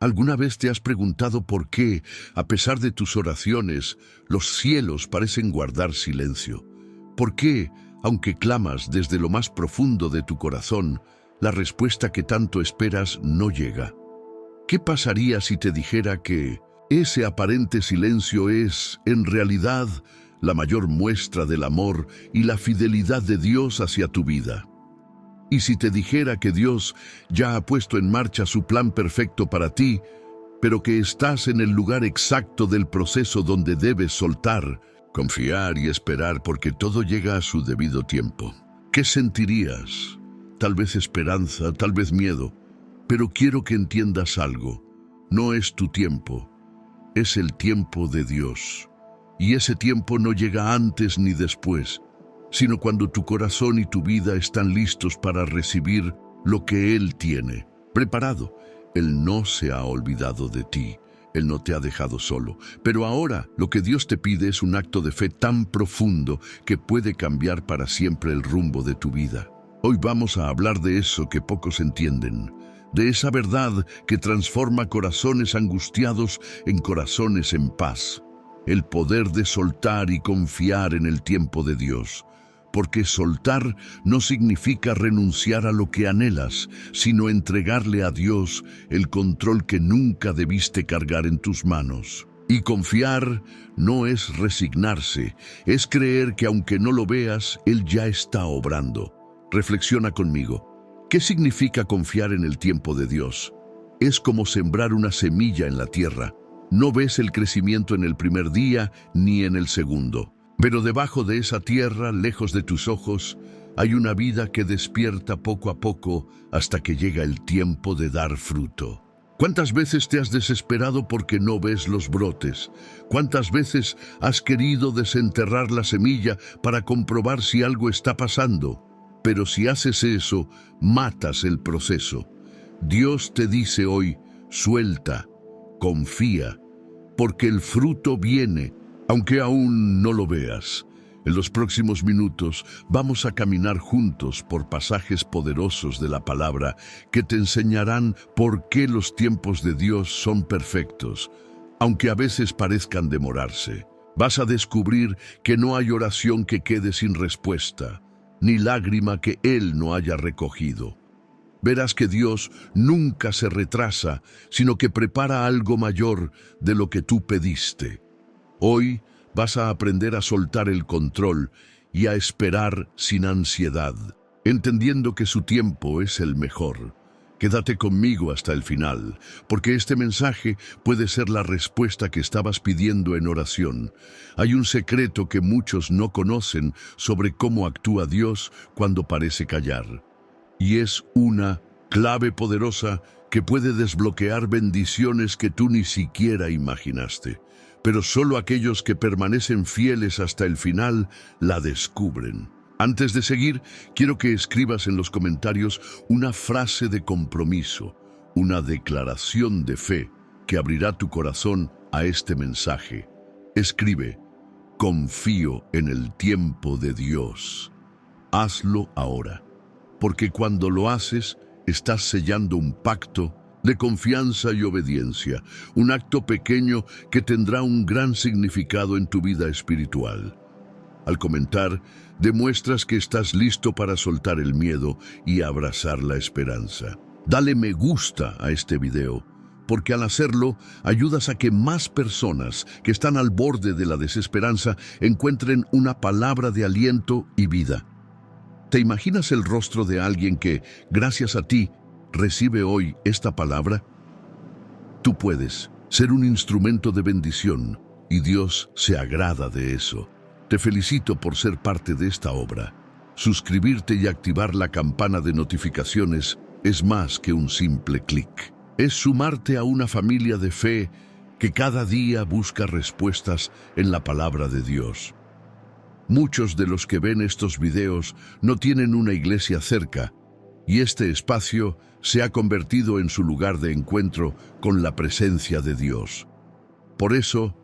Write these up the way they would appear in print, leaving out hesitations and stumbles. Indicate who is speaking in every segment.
Speaker 1: ¿Alguna vez te has preguntado por qué, a pesar de tus oraciones, los cielos parecen guardar silencio? ¿Por qué, aunque clamas desde lo más profundo de tu corazón, la respuesta que tanto esperas no llega? ¿Qué pasaría si te dijera que ese aparente silencio es, en realidad, la mayor muestra del amor y la fidelidad de Dios hacia tu vida? Y si te dijera que Dios ya ha puesto en marcha su plan perfecto para ti, pero que estás en el lugar exacto del proceso donde debes soltar, confiar y esperar porque todo llega a su debido tiempo? ¿Qué sentirías? Tal vez esperanza, tal vez miedo, pero quiero que entiendas algo. No es tu tiempo, es el tiempo de Dios. Y ese tiempo no llega antes ni después, sino cuando tu corazón y tu vida están listos para recibir lo que Él tiene preparado. Él no se ha olvidado de ti, Él no te ha dejado solo. Pero ahora lo que Dios te pide es un acto de fe tan profundo que puede cambiar para siempre el rumbo de tu vida. Hoy vamos a hablar de eso que pocos entienden, de esa verdad que transforma corazones angustiados en corazones en paz. El poder de soltar y confiar en el tiempo de Dios. Porque soltar no significa renunciar a lo que anhelas, sino entregarle a Dios el control que nunca debiste cargar en tus manos. Y confiar no es resignarse, es creer que aunque no lo veas, Él ya está obrando. Reflexiona conmigo. ¿Qué significa confiar en el tiempo de Dios? Es como sembrar una semilla en la tierra. No ves el crecimiento en el primer día ni en el segundo. Pero debajo de esa tierra, lejos de tus ojos, hay una vida que despierta poco a poco hasta que llega el tiempo de dar fruto. ¿Cuántas veces te has desesperado porque no ves los brotes? ¿Cuántas veces has querido desenterrar la semilla para comprobar si algo está pasando? Pero si haces eso, matas el proceso. Dios te dice hoy, suelta, confía, porque el fruto viene, aunque aún no lo veas. En los próximos minutos vamos a caminar juntos por pasajes poderosos de la palabra que te enseñarán por qué los tiempos de Dios son perfectos, aunque a veces parezcan demorarse. Vas a descubrir que no hay oración que quede sin respuesta, ni lágrima que Él no haya recogido. Verás que Dios nunca se retrasa, sino que prepara algo mayor de lo que tú pediste. Hoy vas a aprender a soltar el control y a esperar sin ansiedad, entendiendo que su tiempo es el mejor. Quédate conmigo hasta el final, porque este mensaje puede ser la respuesta que estabas pidiendo en oración. Hay un secreto que muchos no conocen sobre cómo actúa Dios cuando parece callar. Y es una clave poderosa que puede desbloquear bendiciones que tú ni siquiera imaginaste. Pero solo aquellos que permanecen fieles hasta el final la descubren. Antes de seguir, quiero que escribas en los comentarios una frase de compromiso, una declaración de fe que abrirá tu corazón a este mensaje. Escribe, confío en el tiempo de Dios. Hazlo ahora, porque cuando lo haces, estás sellando un pacto de confianza y obediencia, un acto pequeño que tendrá un gran significado en tu vida espiritual. Al comentar, demuestras que estás listo para soltar el miedo y abrazar la esperanza. Dale me gusta a este video, porque al hacerlo, ayudas a que más personas que están al borde de la desesperanza encuentren una palabra de aliento y vida. ¿Te imaginas el rostro de alguien que, gracias a ti, recibe hoy esta palabra? Tú puedes ser un instrumento de bendición y Dios se agrada de eso. Te felicito por ser parte de esta obra. Suscribirte y activar la campana de notificaciones es más que un simple clic. Es sumarte a una familia de fe que cada día busca respuestas en la palabra de Dios. Muchos de los que ven estos videos no tienen una iglesia cerca, y este espacio se ha convertido en su lugar de encuentro con la presencia de Dios. Por eso,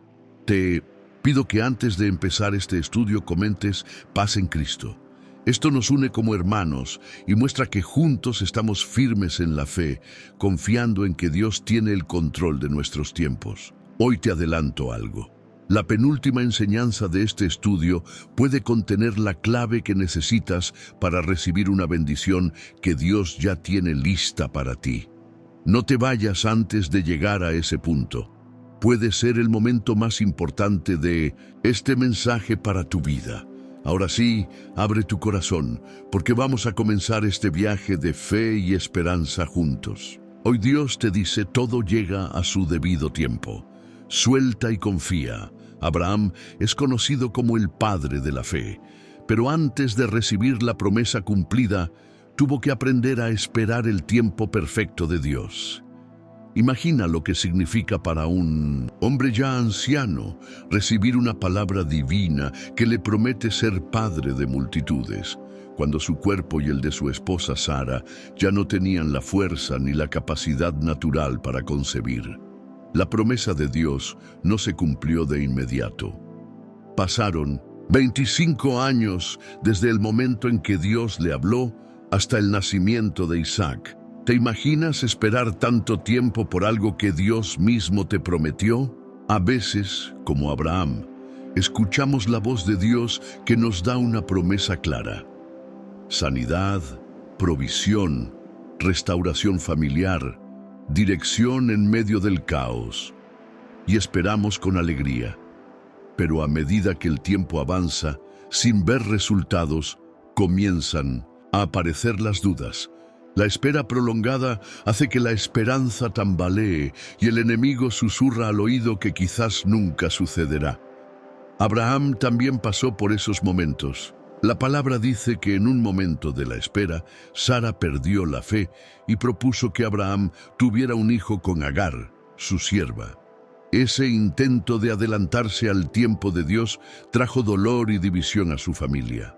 Speaker 1: te pido que antes de empezar este estudio comentes paz en Cristo. Esto nos une como hermanos y muestra que juntos estamos firmes en la fe, confiando en que Dios tiene el control de nuestros tiempos. Hoy te adelanto algo. La penúltima enseñanza de este estudio puede contener la clave que necesitas para recibir una bendición que Dios ya tiene lista para ti. No te vayas antes de llegar a ese punto. Puede ser el momento más importante de este mensaje para tu vida. Ahora sí, abre tu corazón, porque vamos a comenzar este viaje de fe y esperanza juntos. Hoy Dios te dice: todo llega a su debido tiempo. Suelta y confía. Abraham es conocido como el padre de la fe, pero antes de recibir la promesa cumplida, tuvo que aprender a esperar el tiempo perfecto de Dios. Imagina lo que significa para un hombre ya anciano recibir una palabra divina que le promete ser padre de multitudes, cuando su cuerpo y el de su esposa Sara ya no tenían la fuerza ni la capacidad natural para concebir. La promesa de Dios no se cumplió de inmediato. Pasaron 25 años desde el momento en que Dios le habló hasta el nacimiento de Isaac. ¿Te imaginas esperar tanto tiempo por algo que Dios mismo te prometió? A veces, como Abraham, escuchamos la voz de Dios que nos da una promesa clara: sanidad, provisión, restauración familiar, dirección en medio del caos. Y esperamos con alegría. Pero a medida que el tiempo avanza, sin ver resultados, comienzan a aparecer las dudas. La espera prolongada hace que la esperanza tambalee y el enemigo susurra al oído que quizás nunca sucederá. Abraham también pasó por esos momentos. La palabra dice que en un momento de la espera, Sara perdió la fe y propuso que Abraham tuviera un hijo con Agar, su sierva. Ese intento de adelantarse al tiempo de Dios trajo dolor y división a su familia.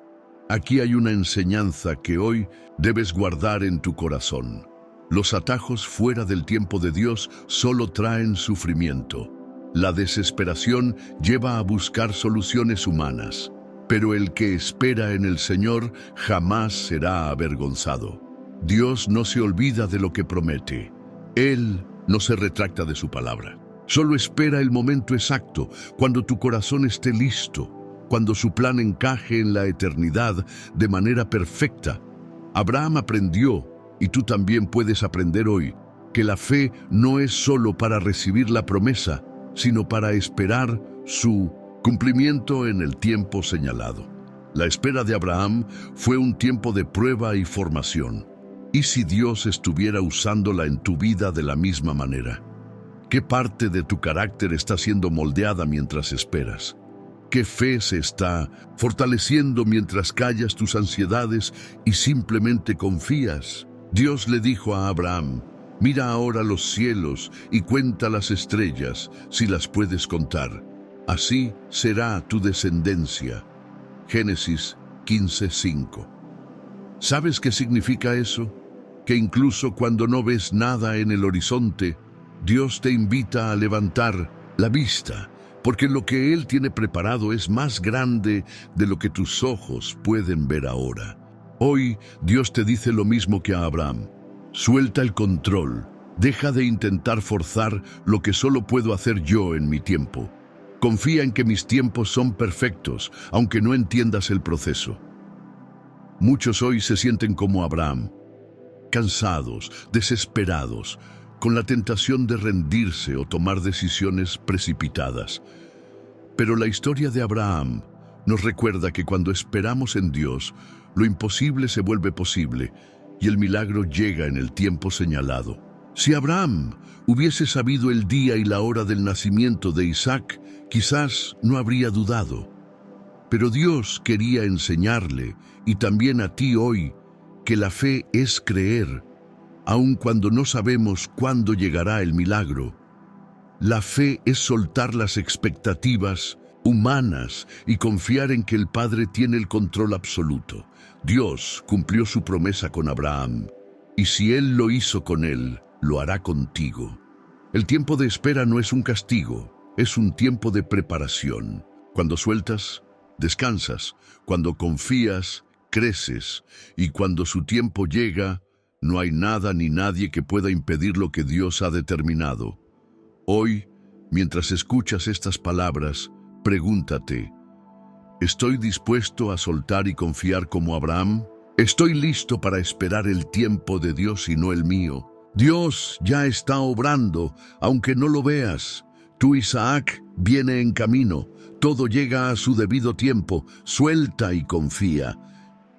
Speaker 1: Aquí hay una enseñanza que hoy debes guardar en tu corazón. Los atajos fuera del tiempo de Dios solo traen sufrimiento. La desesperación lleva a buscar soluciones humanas, pero el que espera en el Señor jamás será avergonzado. Dios no se olvida de lo que promete. Él no se retracta de su palabra. Solo espera el momento exacto, cuando tu corazón esté listo, cuando su plan encaje en la eternidad de manera perfecta. Abraham aprendió, y tú también puedes aprender hoy, que la fe no es solo para recibir la promesa, sino para esperar su cumplimiento en el tiempo señalado. La espera de Abraham fue un tiempo de prueba y formación. ¿Y si Dios estuviera usándola en tu vida de la misma manera? ¿Qué parte de tu carácter está siendo moldeada mientras esperas? ¿Qué fe se está fortaleciendo mientras callas tus ansiedades y simplemente confías? Dios le dijo a Abraham: mira ahora los cielos y cuenta las estrellas, si las puedes contar. Así será tu descendencia. Génesis 15:5. ¿Sabes qué significa eso? Que incluso cuando no ves nada en el horizonte, Dios te invita a levantar la vista, porque lo que Él tiene preparado es más grande de lo que tus ojos pueden ver ahora. Hoy Dios te dice lo mismo que a Abraham: suelta el control, deja de intentar forzar lo que solo puedo hacer yo en mi tiempo. Confía en que mis tiempos son perfectos, aunque no entiendas el proceso. Muchos hoy se sienten como Abraham, cansados, desesperados, con la tentación de rendirse o tomar decisiones precipitadas. Pero la historia de Abraham nos recuerda que cuando esperamos en Dios, lo imposible se vuelve posible y el milagro llega en el tiempo señalado. Si Abraham hubiese sabido el día y la hora del nacimiento de Isaac, quizás no habría dudado. Pero Dios quería enseñarle, y también a ti hoy, que la fe es creer, aun cuando no sabemos cuándo llegará el milagro. La fe es soltar las expectativas humanas y confiar en que el Padre tiene el control absoluto. Dios cumplió su promesa con Abraham, y si Él lo hizo con él, lo hará contigo. El tiempo de espera no es un castigo, es un tiempo de preparación. Cuando sueltas, descansas. Cuando confías, creces, y cuando su tiempo llega, no hay nada ni nadie que pueda impedir lo que Dios ha determinado. Hoy, mientras escuchas estas palabras, pregúntate, ¿estoy dispuesto a soltar y confiar como Abraham? ¿Estoy listo para esperar el tiempo de Dios y no el mío? Dios ya está obrando, aunque no lo veas. Tu Isaac viene en camino, todo llega a su debido tiempo, suelta y confía.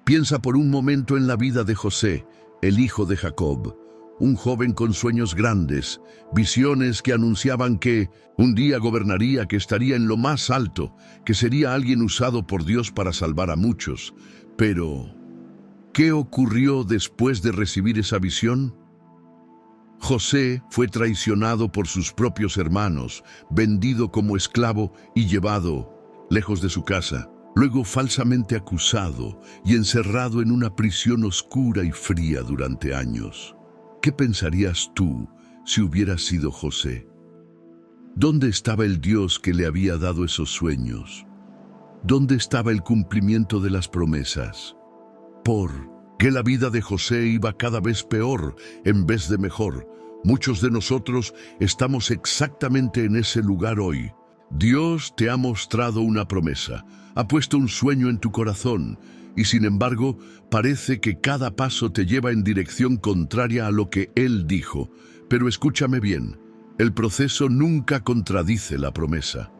Speaker 1: Piensa por un momento en la vida de José, el hijo de Jacob, un joven con sueños grandes, visiones que anunciaban que un día gobernaría, que estaría en lo más alto, que sería alguien usado por Dios para salvar a muchos. Pero, ¿qué ocurrió después de recibir esa visión? José fue traicionado por sus propios hermanos, vendido como esclavo y llevado lejos de su casa, luego falsamente acusado y encerrado en una prisión oscura y fría durante años. ¿Qué pensarías tú si hubieras sido José? ¿Dónde estaba el Dios que le había dado esos sueños? ¿Dónde estaba el cumplimiento de las promesas? Que la vida de José iba cada vez peor en vez de mejor. Muchos de nosotros estamos exactamente en ese lugar hoy. Dios te ha mostrado una promesa, ha puesto un sueño en tu corazón, y sin embargo, parece que cada paso te lleva en dirección contraria a lo que Él dijo. Pero escúchame bien, el proceso nunca contradice la promesa.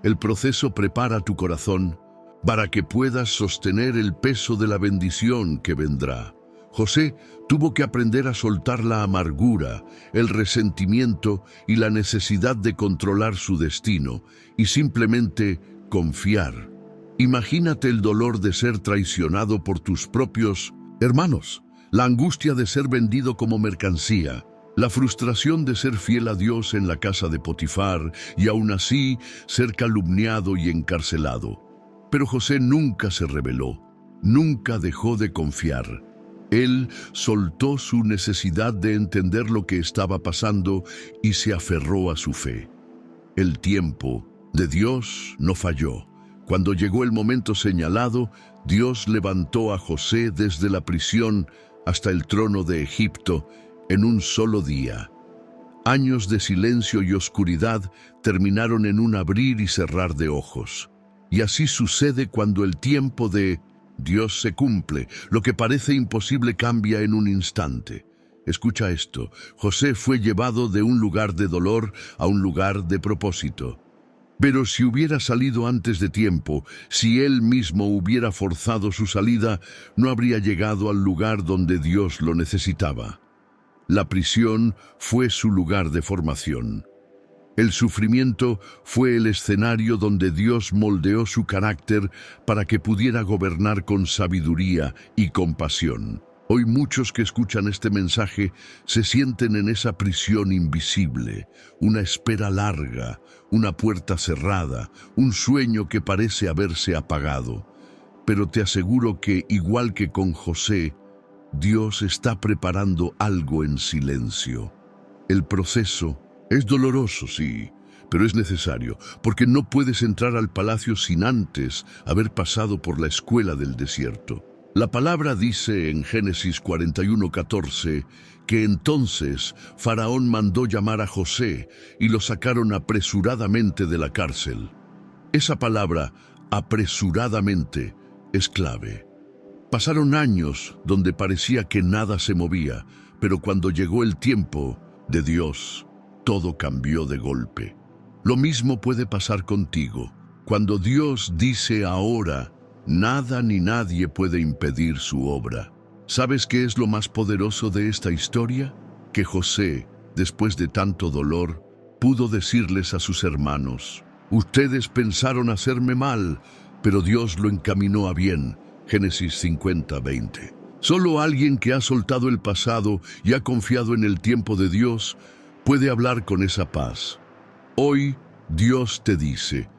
Speaker 1: El proceso prepara tu corazón para que puedas sostener el peso de la bendición que vendrá. José tuvo que aprender a soltar la amargura, el resentimiento y la necesidad de controlar su destino, y simplemente confiar. Imagínate el dolor de ser traicionado por tus propios hermanos, la angustia de ser vendido como mercancía, la frustración de ser fiel a Dios en la casa de Potifar y aún así ser calumniado y encarcelado. Pero José nunca se rebeló, nunca dejó de confiar. Él soltó su necesidad de entender lo que estaba pasando y se aferró a su fe. El tiempo de Dios no falló. Cuando llegó el momento señalado, Dios levantó a José desde la prisión hasta el trono de Egipto en un solo día. Años de silencio y oscuridad terminaron en un abrir y cerrar de ojos. Y así sucede cuando el tiempo de Dios se cumple. Lo que parece imposible cambia en un instante. Escucha esto. José fue llevado de un lugar de dolor a un lugar de propósito. Pero si hubiera salido antes de tiempo, si él mismo hubiera forzado su salida, no habría llegado al lugar donde Dios lo necesitaba. La prisión fue su lugar de formación. El sufrimiento fue el escenario donde Dios moldeó su carácter para que pudiera gobernar con sabiduría y compasión. Hoy muchos que escuchan este mensaje se sienten en esa prisión invisible, una espera larga, una puerta cerrada, un sueño que parece haberse apagado. Pero te aseguro que, igual que con José, Dios está preparando algo en silencio. El proceso es doloroso, sí, pero es necesario, porque no puedes entrar al palacio sin antes haber pasado por la escuela del desierto. La palabra dice en Génesis 41:14 que entonces Faraón mandó llamar a José y lo sacaron apresuradamente de la cárcel. Esa palabra, apresuradamente, es clave. Pasaron años donde parecía que nada se movía, pero cuando llegó el tiempo de Dios, todo cambió de golpe. Lo mismo puede pasar contigo. Cuando Dios dice ahora, nada ni nadie puede impedir su obra. ¿Sabes qué es lo más poderoso de esta historia? Que José, después de tanto dolor, pudo decirles a sus hermanos: ustedes pensaron hacerme mal, pero Dios lo encaminó a bien. Génesis 50:20. Solo alguien que ha soltado el pasado y ha confiado en el tiempo de Dios puede hablar con esa paz. Hoy Dios te dice: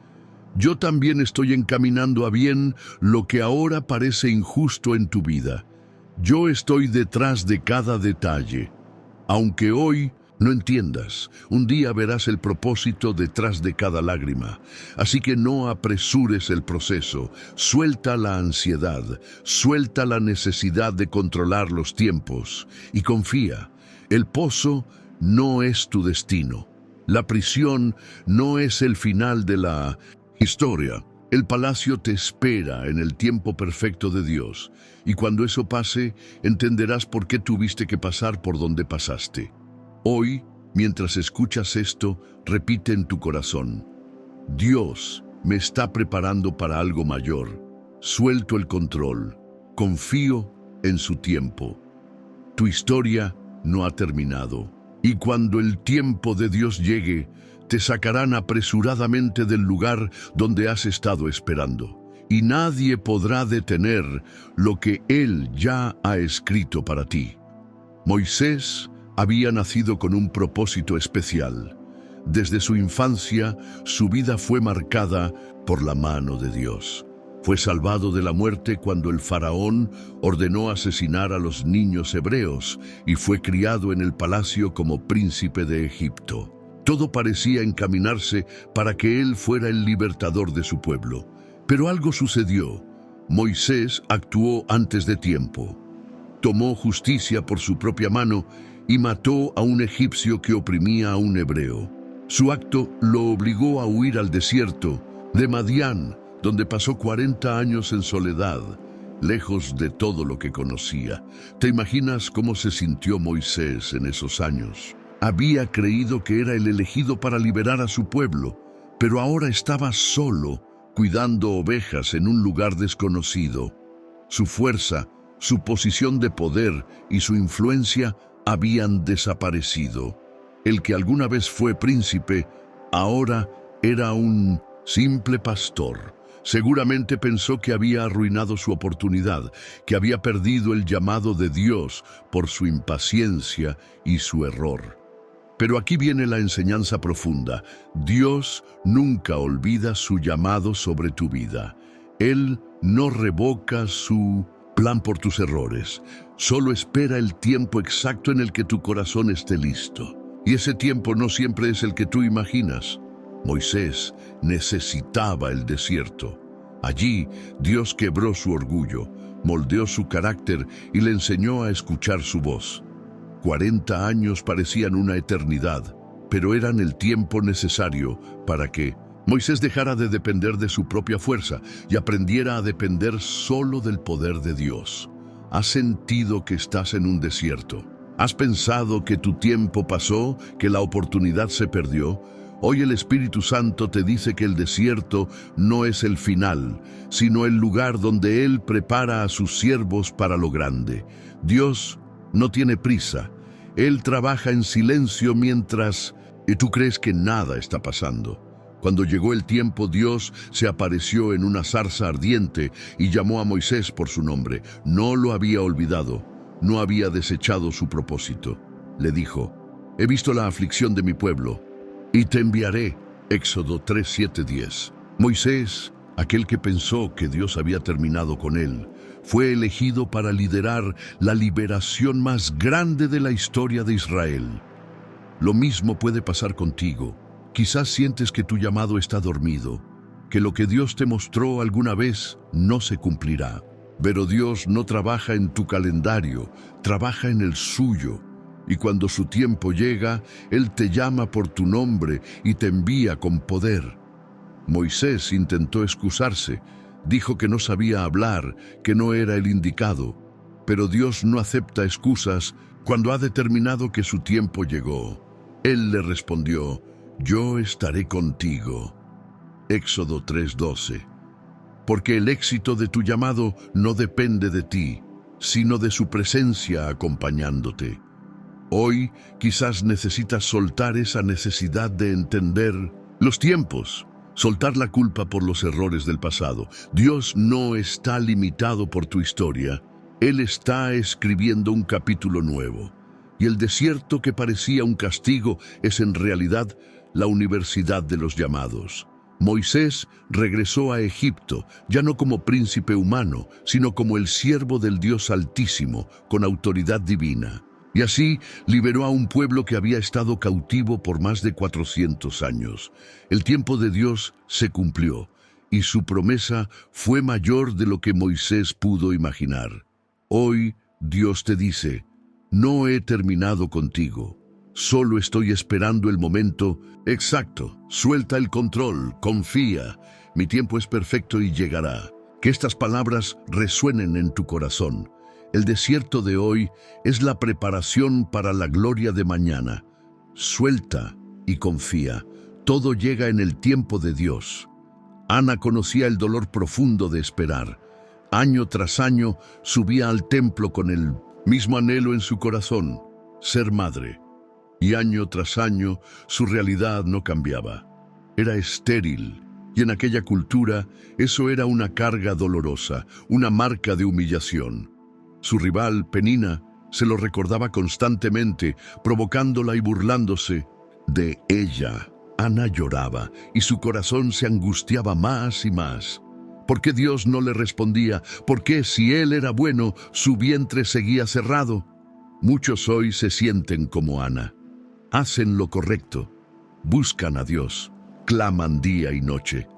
Speaker 1: yo también estoy encaminando a bien lo que ahora parece injusto en tu vida. Yo estoy detrás de cada detalle. Aunque hoy No entiendas, un día verás el propósito detrás de cada lágrima, así que no apresures el proceso, suelta la ansiedad, suelta la necesidad de controlar los tiempos y confía, el pozo no es tu destino, la prisión no es el final de la historia. El palacio te espera en el tiempo perfecto de Dios, y cuando eso pase, entenderás por qué tuviste que pasar por donde pasaste. Hoy, mientras escuchas esto, repite en tu corazón: Dios me está preparando para algo mayor. Suelto el control, confío en su tiempo. Tu historia no ha terminado, y cuando el tiempo de Dios llegue, te sacarán apresuradamente del lugar donde has estado esperando, y nadie podrá detener lo que Él ya ha escrito para ti. Moisés había nacido con un propósito especial. Desde su infancia, su vida fue marcada por la mano de Dios. Fue salvado de la muerte cuando el faraón ordenó asesinar a los niños hebreos y fue criado en el palacio como príncipe de Egipto. Todo parecía encaminarse para que él fuera el libertador de su pueblo. Pero algo sucedió. Moisés actuó antes de tiempo. Tomó justicia por su propia mano y mató a un egipcio que oprimía a un hebreo. Su acto lo obligó a huir al desierto de Madián, donde pasó 40 años en soledad, lejos de todo lo que conocía. ¿Te imaginas cómo se sintió Moisés en esos años? Había creído que era el elegido para liberar a su pueblo, pero ahora estaba solo, cuidando ovejas en un lugar desconocido. Su fuerza, su posición de poder y su influencia habían desaparecido. El que alguna vez fue príncipe, ahora era un simple pastor. Seguramente pensó que había arruinado su oportunidad, que había perdido el llamado de Dios por su impaciencia y su error. Pero aquí viene la enseñanza profunda. Dios nunca olvida su llamado sobre tu vida. Él no revoca su plan por tus errores. Solo espera el tiempo exacto en el que tu corazón esté listo. Y ese tiempo no siempre es el que tú imaginas. Moisés necesitaba el desierto. Allí, Dios quebró su orgullo, moldeó su carácter y le enseñó a escuchar su voz. 40 años parecían una eternidad, pero eran el tiempo necesario para que Moisés dejara de depender de su propia fuerza y aprendiera a depender solo del poder de Dios. ¿Has sentido que estás en un desierto? ¿Has pensado que tu tiempo pasó, que la oportunidad se perdió? Hoy el Espíritu Santo te dice que el desierto no es el final, sino el lugar donde Él prepara a sus siervos para lo grande. Dios no tiene prisa. Él trabaja en silencio mientras tú crees que nada está pasando. Cuando llegó el tiempo, Dios se apareció en una zarza ardiente y llamó a Moisés por su nombre. No lo había olvidado, no había desechado su propósito. Le dijo: he visto la aflicción de mi pueblo y te enviaré. Éxodo 3:7-10. Moisés, aquel que pensó que Dios había terminado con él, fue elegido para liderar la liberación más grande de la historia de Israel. Lo mismo puede pasar contigo. Quizás sientes que tu llamado está dormido, que lo que Dios te mostró alguna vez no se cumplirá. Pero Dios no trabaja en tu calendario, trabaja en el suyo. Y cuando su tiempo llega, Él te llama por tu nombre y te envía con poder. Moisés intentó excusarse, dijo que no sabía hablar, que no era el indicado. Pero Dios no acepta excusas cuando ha determinado que su tiempo llegó. Él le respondió: yo estaré contigo. Éxodo 3:12. Porque el éxito de tu llamado no depende de ti, sino de su presencia acompañándote. Hoy quizás necesitas soltar esa necesidad de entender los tiempos, soltar la culpa por los errores del pasado. Dios no está limitado por tu historia. Él está escribiendo un capítulo nuevo. Y el desierto que parecía un castigo es en realidad la universidad de los llamados. Moisés regresó a Egipto, ya no como príncipe humano, sino como el siervo del Dios Altísimo, con autoridad divina. Y así liberó a un pueblo que había estado cautivo por más de 400 años. El tiempo de Dios se cumplió, y su promesa fue mayor de lo que Moisés pudo imaginar. Hoy Dios te dice: no he terminado contigo, solo estoy esperando el momento exacto. Suelta el control, confía, mi tiempo es perfecto y llegará. Que estas palabras resuenen en tu corazón. El desierto de hoy es la preparación para la gloria de mañana. Suelta y confía. Todo llega en el tiempo de Dios. Ana conocía el dolor profundo de esperar. Año tras año subía al templo con el mismo anhelo en su corazón: ser madre. Y año tras año su realidad no cambiaba. Era estéril, y en aquella cultura eso era una carga dolorosa, una marca de humillación. Su rival, Penina, se lo recordaba constantemente, provocándola y burlándose de ella. Ana lloraba y su corazón se angustiaba más y más. ¿Por qué Dios no le respondía? ¿Por qué, si Él era bueno, su vientre seguía cerrado? Muchos hoy se sienten como Ana. Hacen lo correcto, buscan a Dios, claman día y noche,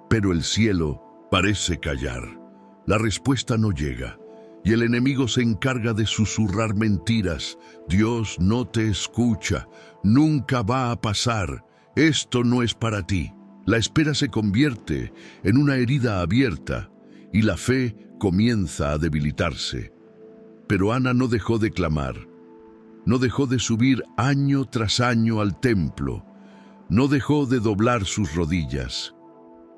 Speaker 1: pero el cielo parece callar. La respuesta no llega. Y el enemigo se encarga de susurrar mentiras. Dios no te escucha, nunca va a pasar, esto no es para ti. La espera se convierte en una herida abierta y la fe comienza a debilitarse. Pero Ana no dejó de clamar, no dejó de subir año tras año al templo, no dejó de doblar sus rodillas.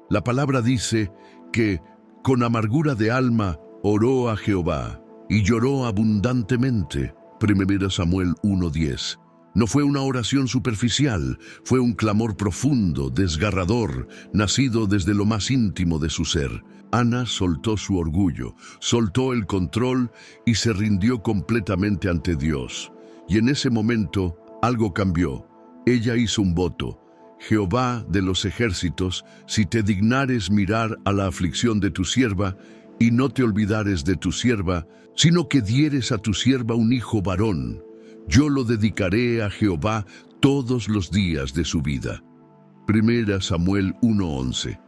Speaker 1: La palabra dice que con amargura de alma oró a Jehová y lloró abundantemente. 1 Samuel 1:10. No fue una oración superficial, fue un clamor profundo, desgarrador, nacido desde lo más íntimo de su ser. Ana soltó su orgullo, soltó el control y se rindió completamente ante Dios. Y en ese momento algo cambió. Ella hizo un voto: Jehová de los ejércitos, si te dignares mirar a la aflicción de tu sierva, y no te olvidares de tu sierva, sino que dieres a tu sierva un hijo varón, yo lo dedicaré a Jehová todos los días de su vida. 1 Samuel 1:11.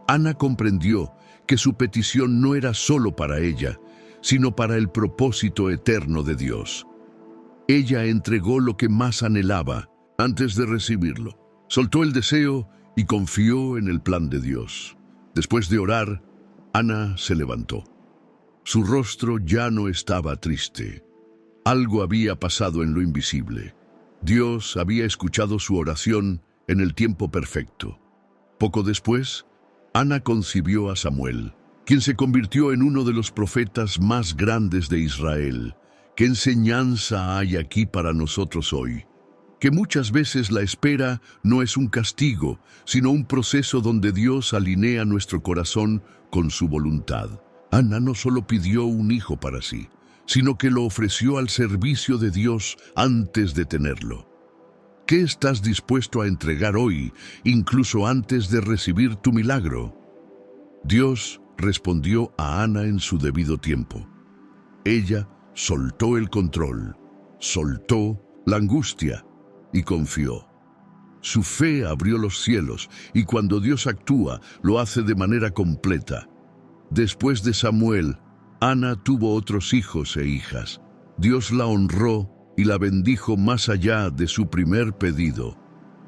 Speaker 1: Ana comprendió que su petición no era solo para ella, sino para el propósito eterno de Dios. Ella entregó lo que más anhelaba antes de recibirlo. Soltó el deseo y confió en el plan de Dios. Después de orar, Ana se levantó. Su rostro ya no estaba triste. Algo había pasado en lo invisible. Dios había escuchado su oración en el tiempo perfecto. Poco después, Ana concibió a Samuel, quien se convirtió en uno de los profetas más grandes de Israel. ¿Qué enseñanza hay aquí para nosotros hoy? Que muchas veces la espera no es un castigo, sino un proceso donde Dios alinea nuestro corazón con su voluntad. Ana no solo pidió un hijo para sí, sino que lo ofreció al servicio de Dios antes de tenerlo. ¿Qué estás dispuesto a entregar hoy, incluso antes de recibir tu milagro? Dios respondió a Ana en su debido tiempo. Ella soltó el control, soltó la angustia y confió. Su fe abrió los cielos, y cuando Dios actúa, lo hace de manera completa. Después de Samuel, Ana tuvo otros hijos e hijas. Dios la honró y la bendijo más allá de su primer pedido.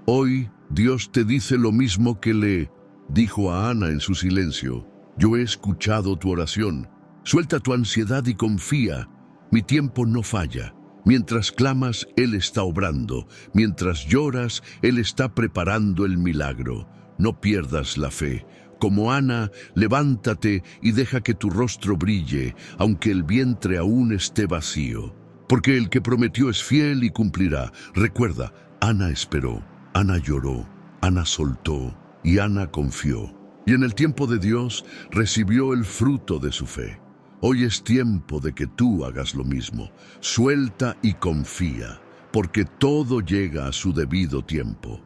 Speaker 1: Hoy Dios te dice lo mismo que le dijo a Ana en su silencio: yo he escuchado tu oración. Suelta tu ansiedad y confía. Mi tiempo no falla. Mientras clamas, Él está obrando. Mientras lloras, Él está preparando el milagro. No pierdas la fe. Como Ana, levántate y deja que tu rostro brille, aunque el vientre aún esté vacío. Porque el que prometió es fiel y cumplirá. Recuerda, Ana esperó, Ana lloró, Ana soltó y Ana confió. Y en el tiempo de Dios recibió el fruto de su fe. Hoy es tiempo de que tú hagas lo mismo. Suelta y confía, porque todo llega a su debido tiempo.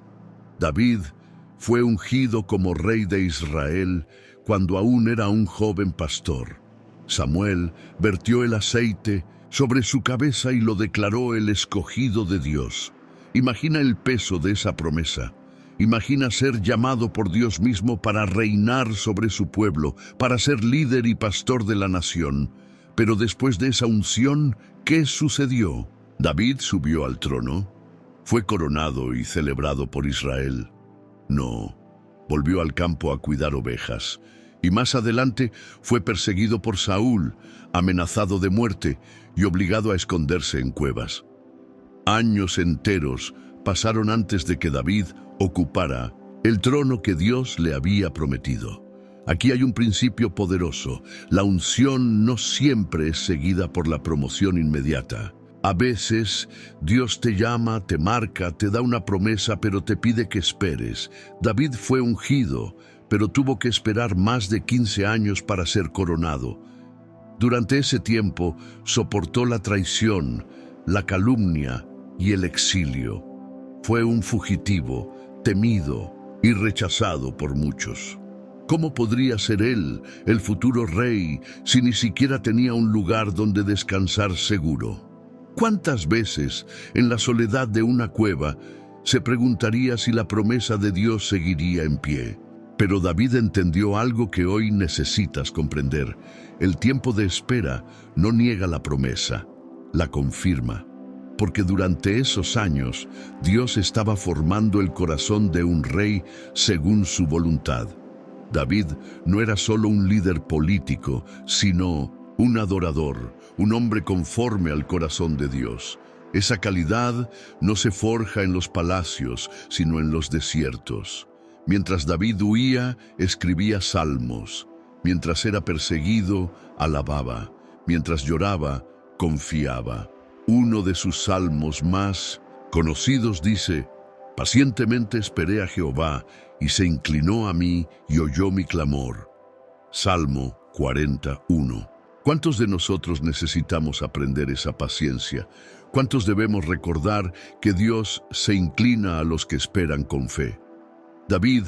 Speaker 1: David fue ungido como rey de Israel cuando aún era un joven pastor. Samuel vertió el aceite sobre su cabeza y lo declaró el escogido de Dios. Imagina el peso de esa promesa. Imagina ser llamado por Dios mismo para reinar sobre su pueblo, para ser líder y pastor de la nación. Pero después de esa unción, ¿qué sucedió? ¿David subió al trono? ¿Fue coronado y celebrado por Israel? No, volvió al campo a cuidar ovejas. Y más adelante fue perseguido por Saúl, amenazado de muerte y obligado a esconderse en cuevas. Años enteros pasaron antes de que David ocupara el trono que Dios le había prometido. Aquí hay un principio poderoso. La unción no siempre es seguida por la promoción inmediata. A veces Dios te llama, te marca, te da una promesa, pero te pide que esperes. David fue ungido, pero tuvo que esperar más de 15 años para ser coronado. Durante ese tiempo soportó la traición, la calumnia y el exilio. Fue un fugitivo, temido y rechazado por muchos. ¿Cómo podría ser él, el futuro rey, si ni siquiera tenía un lugar donde descansar seguro? ¿Cuántas veces, en la soledad de una cueva, se preguntaría si la promesa de Dios seguiría en pie? Pero David entendió algo que hoy necesitas comprender. El tiempo de espera no niega la promesa, la confirma. Porque durante esos años, Dios estaba formando el corazón de un rey según su voluntad. David no era solo un líder político, sino un adorador, un hombre conforme al corazón de Dios. Esa calidad no se forja en los palacios, sino en los desiertos. Mientras David huía, escribía salmos. Mientras era perseguido, alababa. Mientras lloraba, confiaba. Uno de sus salmos más conocidos dice: «Pacientemente esperé a Jehová, y se inclinó a mí y oyó mi clamor». Salmo 41. ¿Cuántos de nosotros necesitamos aprender esa paciencia? ¿Cuántos debemos recordar que Dios se inclina a los que esperan con fe? David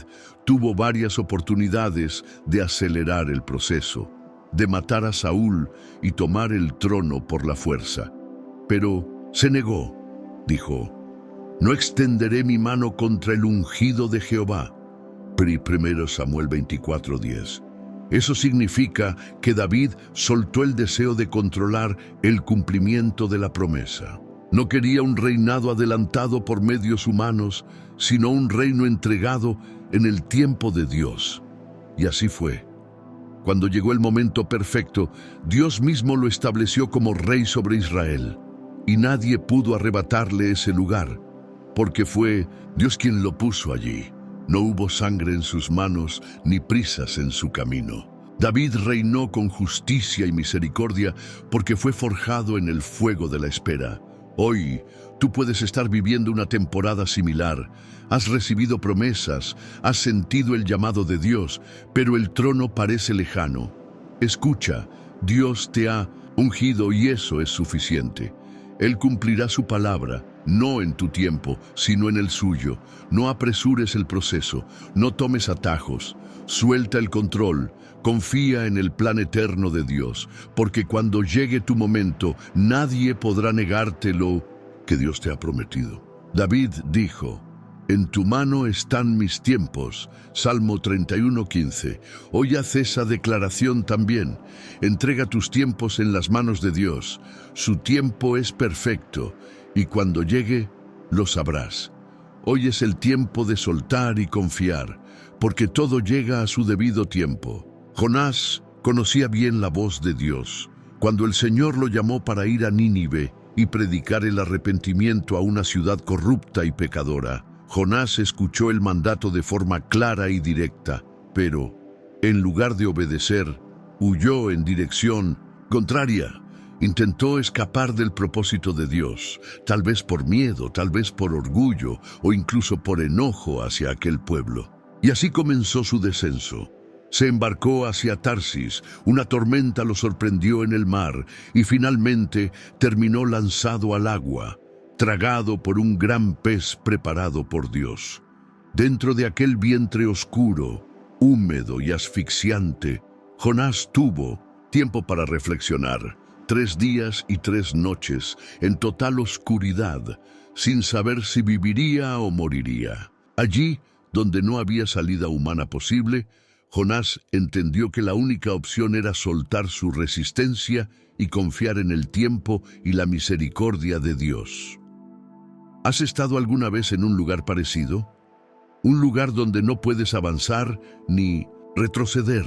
Speaker 1: tuvo varias oportunidades de acelerar el proceso, de matar a Saúl y tomar el trono por la fuerza. Pero se negó. Dijo: «No extenderé mi mano contra el ungido de Jehová». 1 Samuel 24:10. Eso significa que David soltó el deseo de controlar el cumplimiento de la promesa. No quería un reinado adelantado por medios humanos, sino un reino entregado en el tiempo de Dios. Y así fue. Cuando llegó el momento perfecto, Dios mismo lo estableció como rey sobre Israel. Y nadie pudo arrebatarle ese lugar, porque fue Dios quien lo puso allí. No hubo sangre en sus manos, ni prisas en su camino. David reinó con justicia y misericordia porque fue forjado en el fuego de la espera. Hoy, tú puedes estar viviendo una temporada similar. Has recibido promesas, has sentido el llamado de Dios, pero el trono parece lejano. Escucha, Dios te ha ungido y eso es suficiente. Él cumplirá su palabra, no en tu tiempo, sino en el suyo. No apresures el proceso, no tomes atajos, suelta el control, confía en el plan eterno de Dios, porque cuando llegue tu momento, nadie podrá negarte lo que Dios te ha prometido. David dijo: «En tu mano están mis tiempos». Salmo 31:15. Hoy haz esa declaración también. Entrega tus tiempos en las manos de Dios. Su tiempo es perfecto, y cuando llegue, lo sabrás. Hoy es el tiempo de soltar y confiar, porque todo llega a su debido tiempo. Jonás conocía bien la voz de Dios. Cuando el Señor lo llamó para ir a Nínive y predicar el arrepentimiento a una ciudad corrupta y pecadora, Jonás escuchó el mandato de forma clara y directa, pero, en lugar de obedecer, huyó en dirección contraria. Intentó escapar del propósito de Dios, tal vez por miedo, tal vez por orgullo o incluso por enojo hacia aquel pueblo. Y así comenzó su descenso. Se embarcó hacia Tarsis, una tormenta lo sorprendió en el mar y finalmente terminó lanzado al agua, tragado por un gran pez preparado por Dios. Dentro de aquel vientre oscuro, húmedo y asfixiante, Jonás tuvo tiempo para reflexionar. 3 días y 3 noches en total oscuridad, sin saber si viviría o moriría. Allí, donde no había salida humana posible, Jonás entendió que la única opción era soltar su resistencia y confiar en el tiempo y la misericordia de Dios. ¿Has estado alguna vez en un lugar parecido? Un lugar donde no puedes avanzar ni retroceder,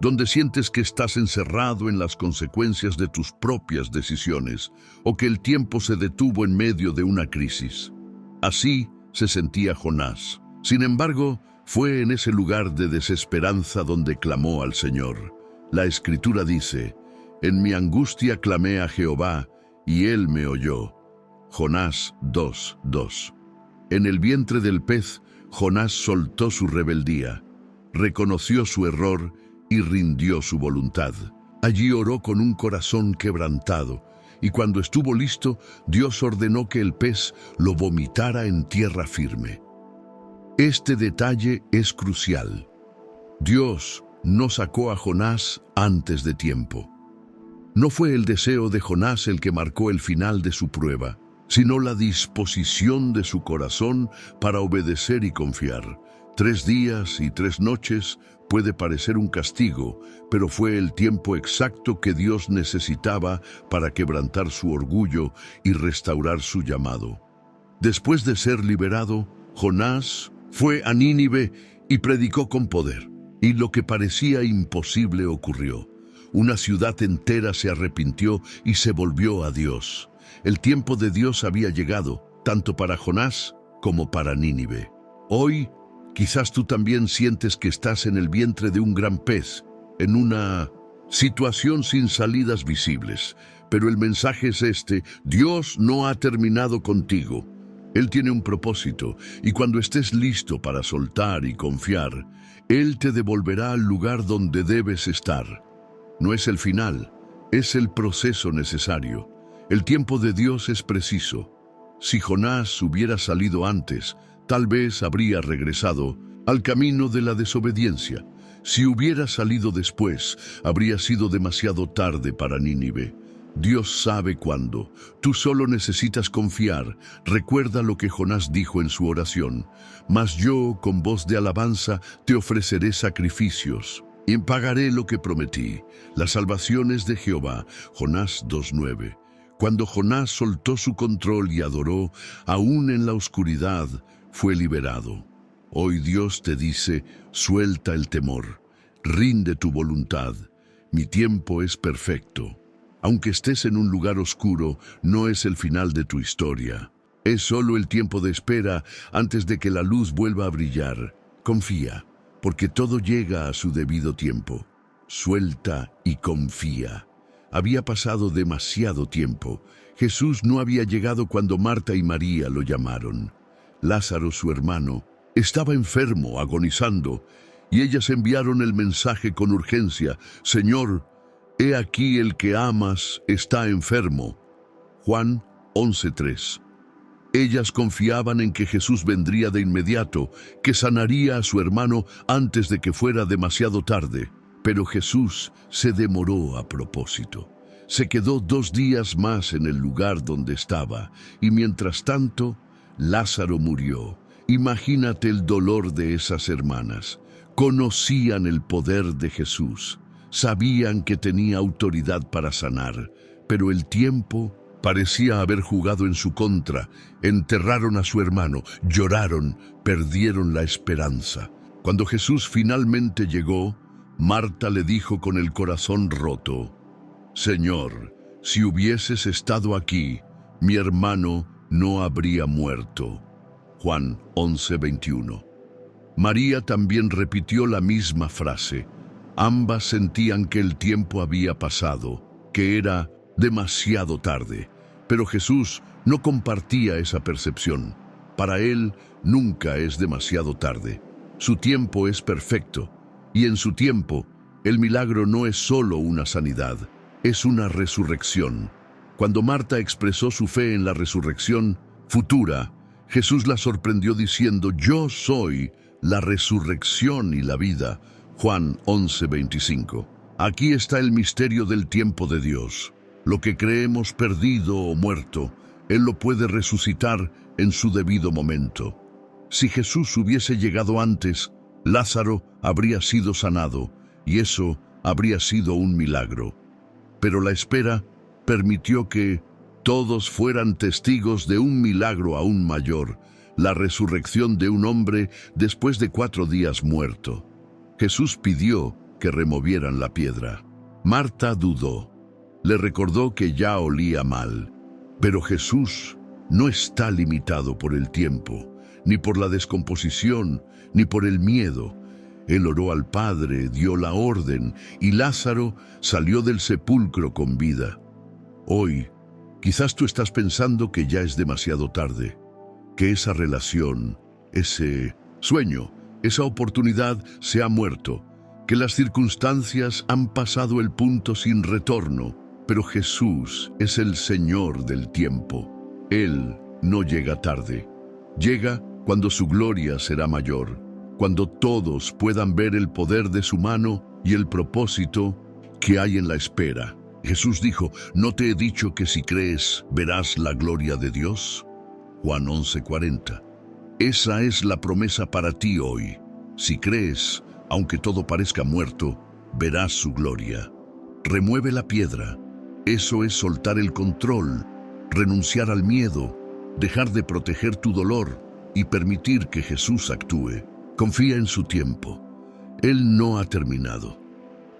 Speaker 1: donde sientes que estás encerrado en las consecuencias de tus propias decisiones o que el tiempo se detuvo en medio de una crisis. Así se sentía Jonás. Sin embargo, fue en ese lugar de desesperanza donde clamó al Señor. La Escritura dice: «En mi angustia clamé a Jehová, y Él me oyó». Jonás 2:2. En el vientre del pez, Jonás soltó su rebeldía, reconoció su error y rindió su voluntad. Allí oró con un corazón quebrantado, y cuando estuvo listo, Dios ordenó que el pez lo vomitara en tierra firme. Este detalle es crucial. Dios no sacó a Jonás antes de tiempo. No fue el deseo de Jonás el que marcó el final de su prueba, sino la disposición de su corazón para obedecer y confiar. 3 días y 3 noches puede parecer un castigo, pero fue el tiempo exacto que Dios necesitaba para quebrantar su orgullo y restaurar su llamado. Después de ser liberado, Jonás fue a Nínive y predicó con poder, y lo que parecía imposible ocurrió. Una ciudad entera se arrepintió y se volvió a Dios. El tiempo de Dios había llegado, tanto para Jonás como para Nínive. Hoy, quizás tú también sientes que estás en el vientre de un gran pez, en una situación sin salidas visibles. Pero el mensaje es este: Dios no ha terminado contigo. Él tiene un propósito, y cuando estés listo para soltar y confiar, Él te devolverá al lugar donde debes estar. No es el final, es el proceso necesario. El tiempo de Dios es preciso. Si Jonás hubiera salido antes, tal vez habría regresado al camino de la desobediencia. Si hubiera salido después, habría sido demasiado tarde para Nínive. Dios sabe cuándo. Tú solo necesitas confiar. Recuerda lo que Jonás dijo en su oración: «Mas yo, con voz de alabanza, te ofreceré sacrificios, y pagaré lo que prometí». La salvación es de Jehová. Jonás 2:9. Cuando Jonás soltó su control y adoró, aún en la oscuridad, fue liberado. Hoy Dios te dice: suelta el temor, rinde tu voluntad. Mi tiempo es perfecto. Aunque estés en un lugar oscuro, no es el final de tu historia. Es solo el tiempo de espera antes de que la luz vuelva a brillar. Confía, porque todo llega a su debido tiempo. Suelta y confía. Había pasado demasiado tiempo. Jesús no había llegado cuando Marta y María lo llamaron. Lázaro, su hermano, estaba enfermo, agonizando, y ellas enviaron el mensaje con urgencia: «Señor, he aquí el que amas está enfermo». Juan 11:3. Ellas confiaban en que Jesús vendría de inmediato, que sanaría a su hermano antes de que fuera demasiado tarde. Pero Jesús se demoró a propósito. Se quedó 2 días más en el lugar donde estaba, y mientras tanto, Lázaro murió. Imagínate el dolor de esas hermanas. Conocían el poder de Jesús. Sabían que tenía autoridad para sanar, pero el tiempo parecía haber jugado en su contra. Enterraron a su hermano, lloraron, perdieron la esperanza. Cuando Jesús finalmente llegó, Marta le dijo con el corazón roto: «Señor, si hubieses estado aquí, mi hermano no habría muerto». Juan 11:21. María también repitió la misma frase. Ambas sentían que el tiempo había pasado, que era demasiado tarde. Pero Jesús no compartía esa percepción. Para Él nunca es demasiado tarde. Su tiempo es perfecto. Y en su tiempo, el milagro no es solo una sanidad, es una resurrección. Cuando Marta expresó su fe en la resurrección futura, Jesús la sorprendió diciendo: «Yo soy la resurrección y la vida». Juan 11:25. Aquí está el misterio del tiempo de Dios. Lo que creemos perdido o muerto, Él lo puede resucitar en su debido momento. Si Jesús hubiese llegado antes, Lázaro habría sido sanado, y eso habría sido un milagro. Pero la espera permitió que todos fueran testigos de un milagro aún mayor, la resurrección de un hombre después de 4 días muerto. Jesús pidió que removieran la piedra. Marta dudó. Le recordó que ya olía mal. Pero Jesús no está limitado por el tiempo, ni por la descomposición, ni por el miedo. Él oró al Padre, dio la orden, y Lázaro salió del sepulcro con vida. Hoy, quizás tú estás pensando que ya es demasiado tarde, que esa relación, ese sueño, esa oportunidad se ha muerto, que las circunstancias han pasado el punto sin retorno, pero Jesús es el Señor del tiempo. Él no llega tarde. Llega cuando su gloria será mayor, cuando todos puedan ver el poder de su mano y el propósito que hay en la espera. Jesús dijo, ¿no te he dicho que si crees verás la gloria de Dios? Juan 11:40. Esa es la promesa para ti hoy. Si crees, aunque todo parezca muerto, verás su gloria. Remueve la piedra. Eso es soltar el control, renunciar al miedo, dejar de proteger tu dolor y permitir que Jesús actúe. Confía en su tiempo. Él no ha terminado.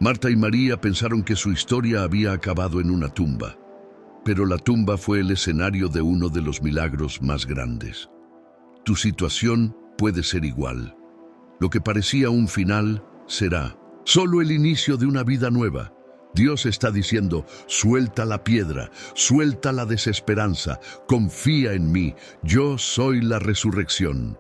Speaker 1: Marta y María pensaron que su historia había acabado en una tumba, pero la tumba fue el escenario de uno de los milagros más grandes. Tu situación puede ser igual. Lo que parecía un final será solo el inicio de una vida nueva. Dios está diciendo, suelta la piedra, suelta la desesperanza, confía en mí, yo soy la resurrección.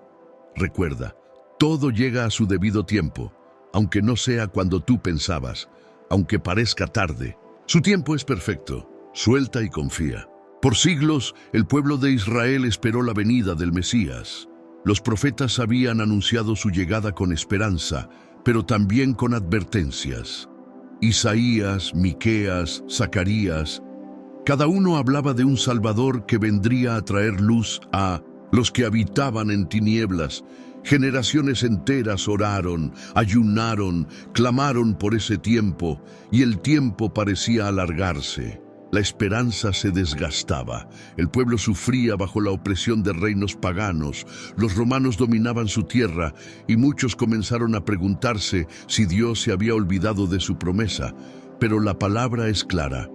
Speaker 1: Recuerda, todo llega a su debido tiempo, aunque no sea cuando tú pensabas, aunque parezca tarde. Su tiempo es perfecto, suelta y confía. Por siglos, el pueblo de Israel esperó la venida del Mesías. Los profetas habían anunciado su llegada con esperanza, pero también con advertencias. Isaías, Miqueas, Zacarías, cada uno hablaba de un Salvador que vendría a traer luz a los que habitaban en tinieblas. Generaciones enteras oraron, ayunaron, clamaron por ese tiempo, y el tiempo parecía alargarse. La esperanza se desgastaba, el pueblo sufría bajo la opresión de reinos paganos, los romanos dominaban su tierra y muchos comenzaron a preguntarse si Dios se había olvidado de su promesa. Pero la palabra es clara,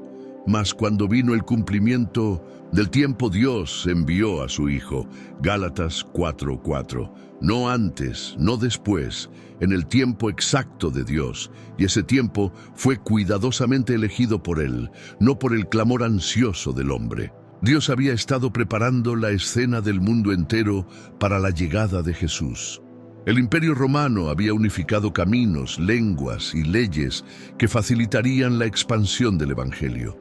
Speaker 1: mas cuando vino el cumplimiento del tiempo Dios envió a su Hijo. Gálatas 4:4. No antes, no después, en el tiempo exacto de Dios, y ese tiempo fue cuidadosamente elegido por Él, no por el clamor ansioso del hombre. Dios había estado preparando la escena del mundo entero para la llegada de Jesús. El Imperio Romano había unificado caminos, lenguas y leyes que facilitarían la expansión del Evangelio.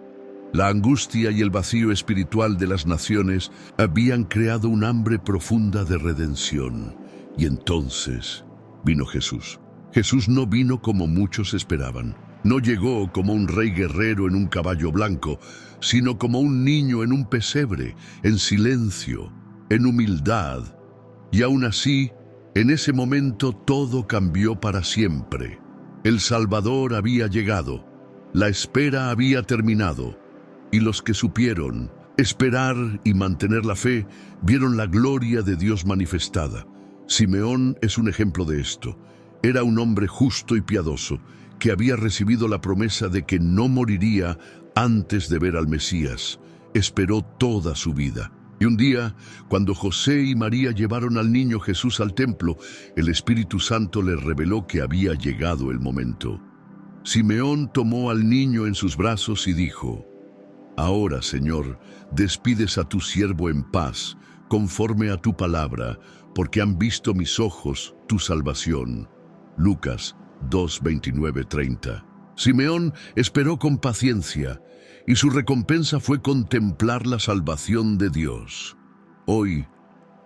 Speaker 1: La angustia y el vacío espiritual de las naciones habían creado un hambre profunda de redención. Y entonces vino Jesús. Jesús no vino como muchos esperaban. No llegó como un rey guerrero en un caballo blanco, sino como un niño en un pesebre, en silencio, en humildad. Y aún así, en ese momento todo cambió para siempre. El Salvador había llegado, la espera había terminado, y los que supieron esperar y mantener la fe vieron la gloria de Dios manifestada. Simeón es un ejemplo de esto. Era un hombre justo y piadoso, que había recibido la promesa de que no moriría antes de ver al Mesías. Esperó toda su vida. Y un día, cuando José y María llevaron al niño Jesús al templo, el Espíritu Santo les reveló que había llegado el momento. Simeón tomó al niño en sus brazos y dijo, «Ahora, Señor, despides a tu siervo en paz, conforme a tu palabra, porque han visto mis ojos tu salvación». Lucas 2:29-30. Simeón esperó con paciencia, y su recompensa fue contemplar la salvación de Dios. Hoy,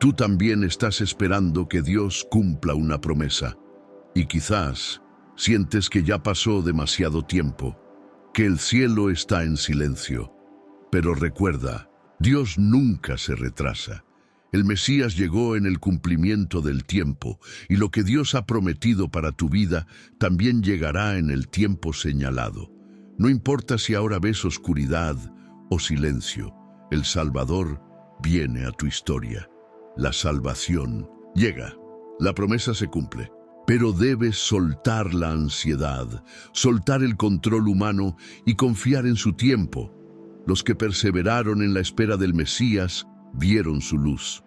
Speaker 1: tú también estás esperando que Dios cumpla una promesa, y quizás sientes que ya pasó demasiado tiempo, que el cielo está en silencio. Pero recuerda, Dios nunca se retrasa. El Mesías llegó en el cumplimiento del tiempo, y lo que Dios ha prometido para tu vida también llegará en el tiempo señalado. No importa si ahora ves oscuridad o silencio, el Salvador viene a tu historia. La salvación llega, la promesa se cumple, pero debes soltar la ansiedad, soltar el control humano y confiar en su tiempo. Los que perseveraron en la espera del Mesías vieron su luz.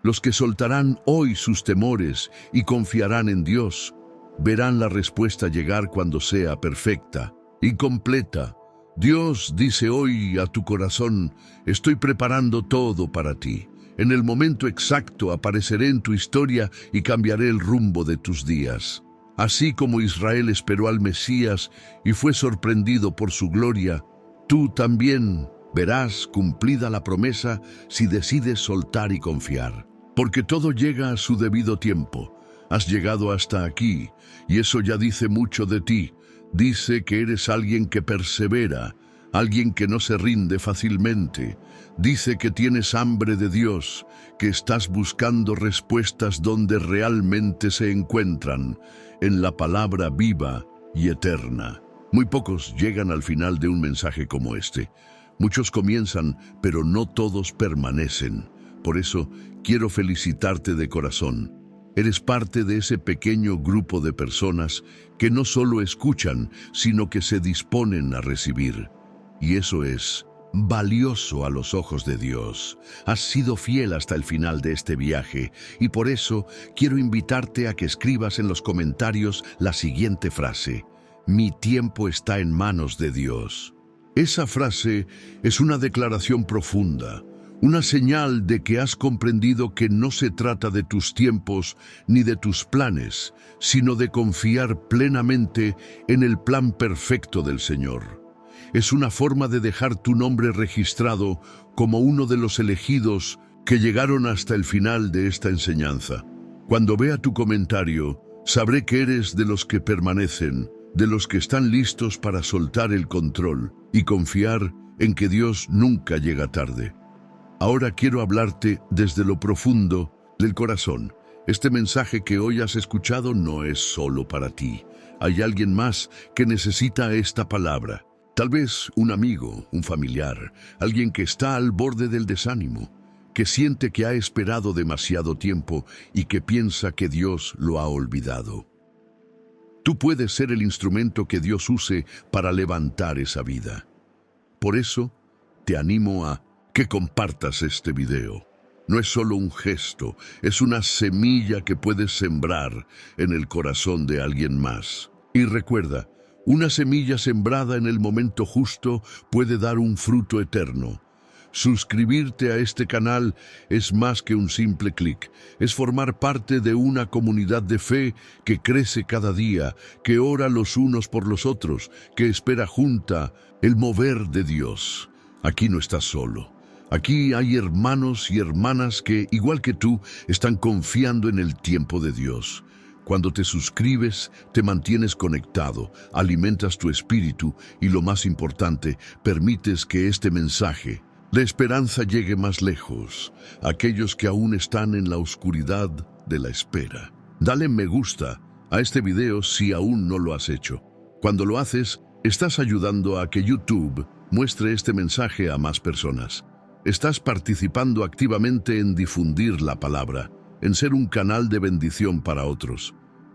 Speaker 1: Los que soltarán hoy sus temores y confiarán en Dios, verán la respuesta llegar cuando sea perfecta y completa. Dios dice hoy a tu corazón: estoy preparando todo para ti. En el momento exacto apareceré en tu historia y cambiaré el rumbo de tus días. Así como Israel esperó al Mesías y fue sorprendido por su gloria, tú también verás cumplida la promesa si decides soltar y confiar. Porque todo llega a su debido tiempo. Has llegado hasta aquí, y eso ya dice mucho de ti. Dice que eres alguien que persevera, alguien que no se rinde fácilmente. Dice que tienes hambre de Dios, que estás buscando respuestas donde realmente se encuentran, en la palabra viva y eterna. Muy pocos llegan al final de un mensaje como este. Muchos comienzan, pero no todos permanecen. Por eso, quiero felicitarte de corazón. Eres parte de ese pequeño grupo de personas que no solo escuchan, sino que se disponen a recibir. Y eso es valioso a los ojos de Dios. Has sido fiel hasta el final de este viaje, y por eso quiero invitarte a que escribas en los comentarios la siguiente frase: mi tiempo está en manos de Dios. Esa frase es una declaración profunda, una señal de que has comprendido que no se trata de tus tiempos ni de tus planes, sino de confiar plenamente en el plan perfecto del Señor. Es una forma de dejar tu nombre registrado como uno de los elegidos que llegaron hasta el final de esta enseñanza. Cuando vea tu comentario, sabré que eres de los que permanecen, de los que están listos para soltar el control y confiar en que Dios nunca llega tarde. Ahora quiero hablarte desde lo profundo del corazón. Este mensaje que hoy has escuchado no es solo para ti. Hay alguien más que necesita esta palabra. Tal vez un amigo, un familiar, alguien que está al borde del desánimo, que siente que ha esperado demasiado tiempo y que piensa que Dios lo ha olvidado. Tú puedes ser el instrumento que Dios use para levantar esa vida. Por eso, te animo a que compartas este video. No es solo un gesto, es una semilla que puedes sembrar en el corazón de alguien más. Y recuerda, una semilla sembrada en el momento justo puede dar un fruto eterno. Suscribirte a este canal es más que un simple clic, es formar parte de una comunidad de fe que crece cada día, que ora los unos por los otros, que espera junta el mover de Dios. Aquí no estás solo. Aquí hay hermanos y hermanas que, igual que tú, están confiando en el tiempo de Dios. Cuando te suscribes, te mantienes conectado, alimentas tu espíritu y, lo más importante, permites que este mensaje, la esperanza, llegue más lejos, a aquellos que aún están en la oscuridad de la espera. Dale me gusta a este video si aún no lo has hecho. Cuando lo haces, estás ayudando a que YouTube muestre este mensaje a más personas. Estás participando activamente en difundir la palabra, en ser un canal de bendición para otros.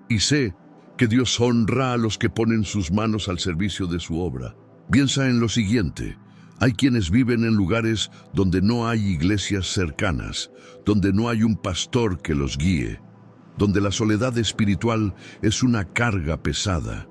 Speaker 1: Y sé que Dios honra a los que ponen sus manos al servicio de su obra. Piensa en lo siguiente: hay quienes viven en lugares donde no hay iglesias cercanas, donde no hay un pastor que los guíe, donde la soledad espiritual es una carga pesada.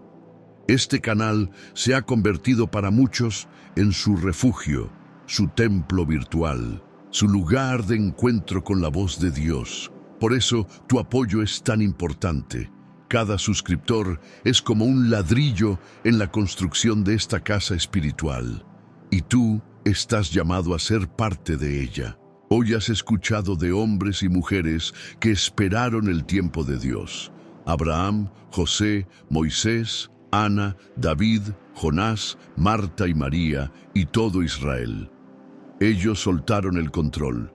Speaker 1: Este canal se ha convertido para muchos en su refugio, su templo virtual, su lugar de encuentro con la voz de Dios. Por eso tu apoyo es tan importante. Cada suscriptor es como un ladrillo en la construcción de esta casa espiritual, y tú estás llamado a ser parte de ella. Hoy has escuchado de hombres y mujeres que esperaron el tiempo de Dios: Abraham, José, Moisés, Ana, David, Jonás, Marta y María y todo Israel. Ellos soltaron el control,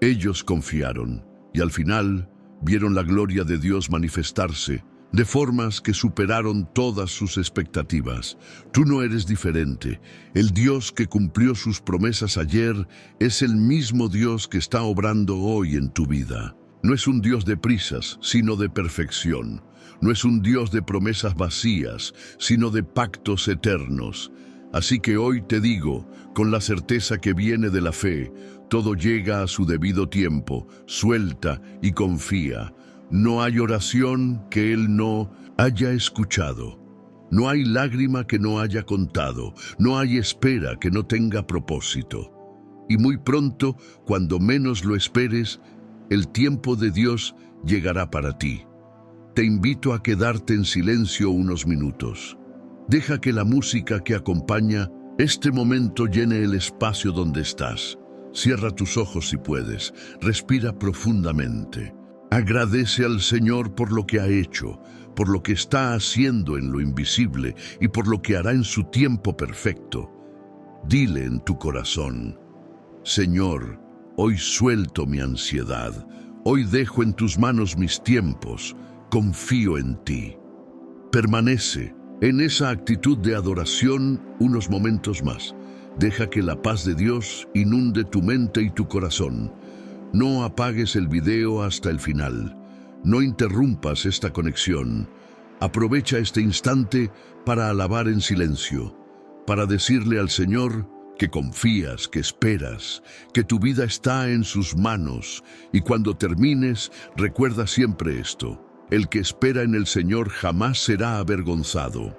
Speaker 1: ellos confiaron y al final vieron la gloria de Dios manifestarse de formas que superaron todas sus expectativas. Tú no eres diferente. El Dios que cumplió sus promesas ayer es el mismo Dios que está obrando hoy en tu vida. No es un Dios de prisas, sino de perfección. No es un Dios de promesas vacías, sino de pactos eternos. Así que hoy te digo, con la certeza que viene de la fe, todo llega a su debido tiempo. Suelta y confía. No hay oración que Él no haya escuchado. No hay lágrima que no haya contado. No hay espera que no tenga propósito. Y muy pronto, cuando menos lo esperes, el tiempo de Dios llegará para ti. Te invito a quedarte en silencio unos minutos. Deja que la música que acompaña este momento llene el espacio donde estás. Cierra tus ojos si puedes. Respira profundamente. Agradece al Señor por lo que ha hecho, por lo que está haciendo en lo invisible y por lo que hará en su tiempo perfecto. Dile en tu corazón: Señor, hoy suelto mi ansiedad, hoy dejo en tus manos mis tiempos, confío en ti. Permanece en esa actitud de adoración unos momentos más. Deja que la paz de Dios inunde tu mente y tu corazón. No apagues el video hasta el final. No interrumpas esta conexión. Aprovecha este instante para alabar en silencio, para decirle al Señor que confías, que esperas, que tu vida está en sus manos. Y cuando termines, recuerda siempre esto: el que espera en el Señor jamás será avergonzado.